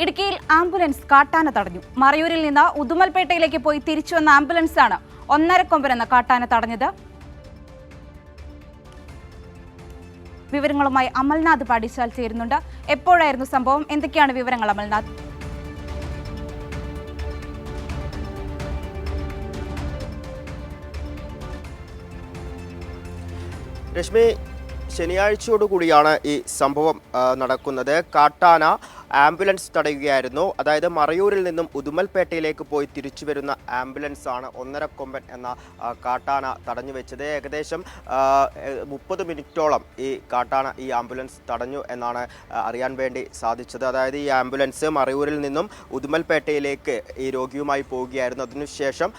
ഇടുക്കിയിൽ ആംബുലൻസ് കാട്ടാന തടഞ്ഞു. മറയൂരിൽ നിന്ന് ഉദുമൽപേട്ടയിലേക്ക് പോയി തിരിച്ചു വന്ന ആംബുലൻസാണ് ഒന്നരക്കൊമ്പൻ എന്ന കാട്ടാന തടഞ്ഞത്. വിവരങ്ങളുമായി അമൽനാഥ് പാടിച്ചാൽ ചേരുന്നുണ്ട്. എപ്പോഴായിരുന്നു സംഭവം? എന്തൊക്കെയാണ് വിവരങ്ങൾ അമൽനാഥ്? രശ്മി, ശനിയാഴ്ചയോടുകൂടിയാണ് ഈ സംഭവം നടക്കുന്നത്. കാട്ടാന ആംബുലൻസ് തടയുകയായിരുന്നു. അതായത് മറയൂരിൽ നിന്നും ഉദുമൽപേട്ടയിലേക്ക് പോയി തിരിച്ചു വരുന്ന ആംബുലൻസാണ് ഒന്നരക്കൊമ്പൻ എന്ന കാട്ടാന തടഞ്ഞു വെച്ചത്. ഏകദേശം 30 മിനിറ്റോളം ഈ കാട്ടാന ഈ ആംബുലൻസ് തടഞ്ഞു എന്നാണ് അറിയാൻ വേണ്ടി സാധിച്ചത്. അതായത് ഈ ആംബുലൻസ് മറയൂരിൽ നിന്നും ഉദുമൽപേട്ടയിലേക്ക് ഈ രോഗിയുമായി പോവുകയായിരുന്നു. അതിനുശേഷം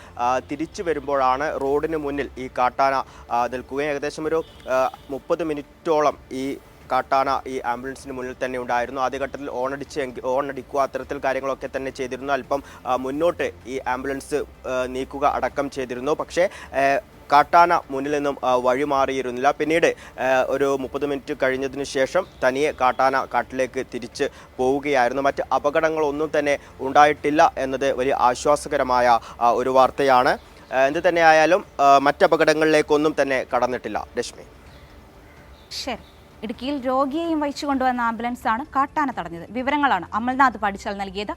തിരിച്ചു വരുമ്പോഴാണ് റോഡിന് മുന്നിൽ ഈ കാട്ടാന നിൽക്കുകയും ഏകദേശം ഒരു 30 മിനിറ്റോളം ഈ കാട്ടാന ഈ ആംബുലൻസിന് മുന്നിൽ തന്നെ ഉണ്ടായിരുന്നു. ആദ്യഘട്ടത്തിൽ ഓണടിക്കുക അത്തരത്തിൽ കാര്യങ്ങളൊക്കെ തന്നെ ചെയ്തിരുന്നു. അല്പം മുന്നോട്ട് ഈ ആംബുലൻസ് നീക്കുക അടക്കം ചെയ്തിരുന്നു. പക്ഷേ കാട്ടാന മുന്നിൽ നിന്നും വഴിമാറിയിരുന്നില്ല. പിന്നീട് ഒരു 30 മിനിറ്റ് കഴിഞ്ഞതിന് ശേഷം തനിയെ കാട്ടാന കാട്ടിലേക്ക് തിരിച്ച് പോവുകയായിരുന്നു. മറ്റ് അപകടങ്ങളൊന്നും തന്നെ ഉണ്ടായിട്ടില്ല എന്നത് വലിയ ആശ്വാസകരമായ ഒരു വാർത്തയാണ്. എന്ത് തന്നെയായാലും മറ്റപകടങ്ങളിലേക്കൊന്നും തന്നെ കടന്നിട്ടില്ല. രശ്മി, ശരി. ഇടുക്കിയിൽ രോഗിയെയും വഹിച്ചു കൊണ്ടുവന്ന ആംബുലൻസാണ് കാട്ടാന തടഞ്ഞത്. വിവരങ്ങളാണ് അമൽനാഥ് പാടിച്ചാൽ നൽകിയത്.